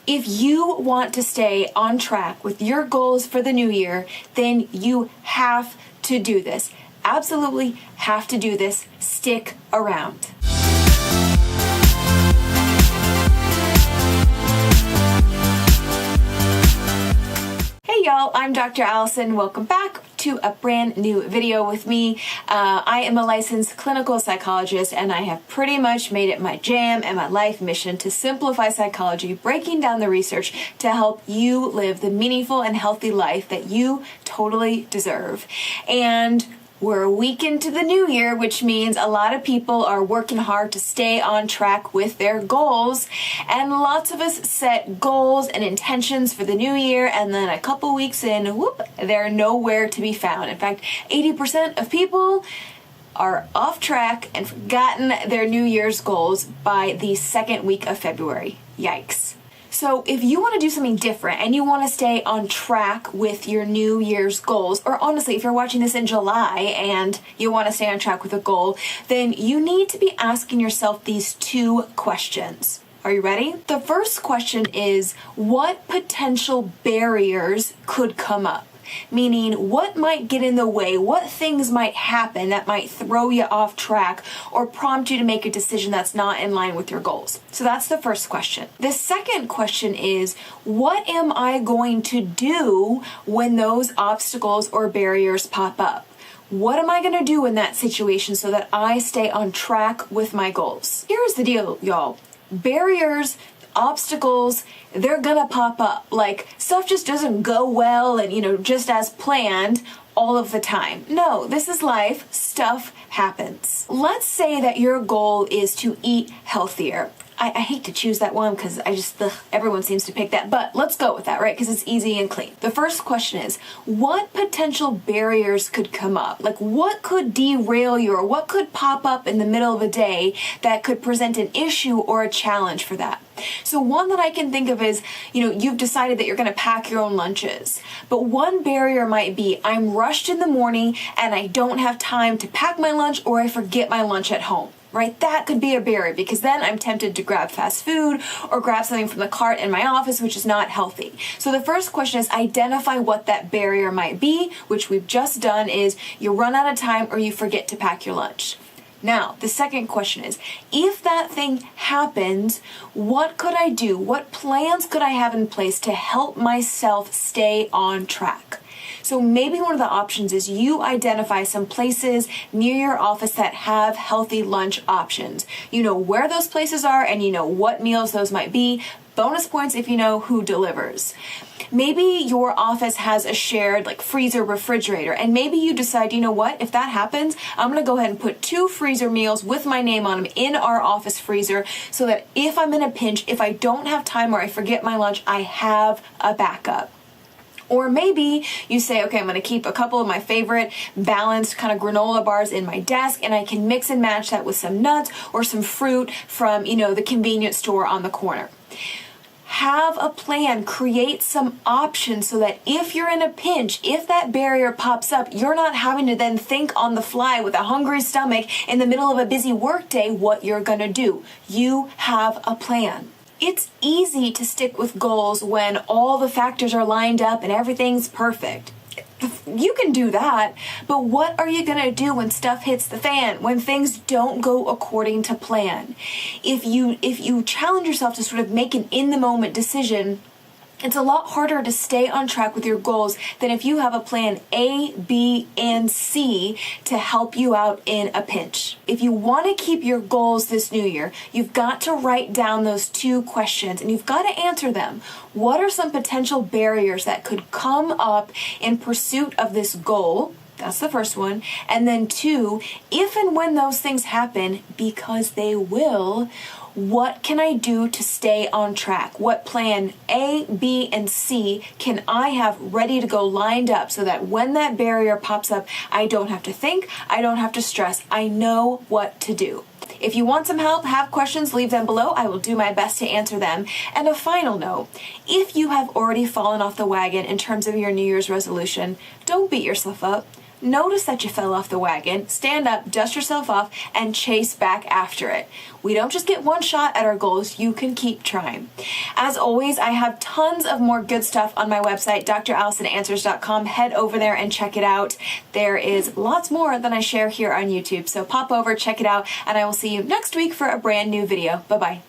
If you want to stay on track with your goals for the new year, then you have to do this. Absolutely have to do this. Stick around. Hey y'all, I'm Dr. Allison. Welcome back to a brand new video with me. I am a licensed clinical psychologist, and I have pretty much made it my jam and my life mission to simplify psychology, breaking down the research to help you live the meaningful and healthy life that you totally deserve. And we're a week into the new year, which means a lot of people are working hard to stay on track with their goals. And lots of us set goals and intentions for the new year, and then a couple weeks in, whoop, they're nowhere to be found. In fact, 80% of people are off track and forgotten their New Year's goals by the second week of February. Yikes. So if you want to do something different and you want to stay on track with your New Year's goals, or honestly, if you're watching this in July and you want to stay on track with a goal, then you need to be asking yourself these two questions. Are you ready? The first question is, what potential barriers could come up? Meaning, what might get in the way? What things might happen that might throw you off track or prompt you to make a decision that's not in line with your goals? So that's the first question. The second question is, what am I going to do when those obstacles or barriers pop up? What am I going to do in that situation so that I stay on track with my goals? Here's the deal, y'all. Barriers, obstacles, they're gonna pop up. Like, stuff just doesn't go well and, just as planned all of the time. No, this is life. Stuff happens. Let's say that your goal is to eat healthier. I hate to choose that one because everyone seems to pick that, but let's go with that, right? Because it's easy and clean. The first question is, what potential barriers could come up? Like, what could derail you, or what could pop up in the middle of a day that could present an issue or a challenge for that? So one that I can think of is, you've decided that you're going to pack your own lunches. But one barrier might be, I'm rushed in the morning and I don't have time to pack my lunch, or I forget my lunch at home. Right? That could be a barrier, because then I'm tempted to grab fast food or grab something from the cart in my office, which is not healthy. So the first question is, identify what that barrier might be, which we've just done is you run out of time or you forget to pack your lunch. Now, the second question is, if that thing happens, what could I do? What plans could I have in place to help myself stay on track? So maybe one of the options is you identify some places near your office that have healthy lunch options. You know where those places are and you know what meals those might be. Bonus points if you know who delivers. Maybe your office has a shared freezer refrigerator, and maybe you decide, you know what, if that happens, I'm going to go ahead and put 2 freezer meals with my name on them in our office freezer so that if I'm in a pinch, if I don't have time or I forget my lunch, I have a backup. Or maybe you say, okay, I'm going to keep a couple of my favorite balanced kind of granola bars in my desk, and I can mix and match that with some nuts or some fruit from, the convenience store on the corner. Have a plan, create some options so that if you're in a pinch, if that barrier pops up, you're not having to then think on the fly with a hungry stomach in the middle of a busy workday what you're going to do. You have a plan. It's easy to stick with goals when all the factors are lined up and everything's perfect. You can do that, but what are you going to do when stuff hits the fan, when things don't go according to plan? If you challenge yourself to sort of make an in-the-moment decision, it's a lot harder to stay on track with your goals than if you have a plan A, B, and C to help you out in a pinch. If you want to keep your goals this new year, you've got to write down those 2 questions and you've got to answer them. What are some potential barriers that could come up in pursuit of this goal? That's the first one. And then 2, if and when those things happen, because they will, what can I do to stay on track? What plan A, B, and C can I have ready to go lined up so that when that barrier pops up, I don't have to think, I don't have to stress, I know what to do. If you want some help, have questions, leave them below. I will do my best to answer them. And a final note, if you have already fallen off the wagon in terms of your New Year's resolution, don't beat yourself up. notice that you fell off the wagon, stand up, dust yourself off, and chase back after it. We don't just get one shot at our goals, you can keep trying. As always, I have tons of more good stuff on my website, drallisonanswers.com. Head over there and check it out. There is lots more than I share here on YouTube, so pop over, check it out, and I will see you next week for a brand new video. Bye-bye.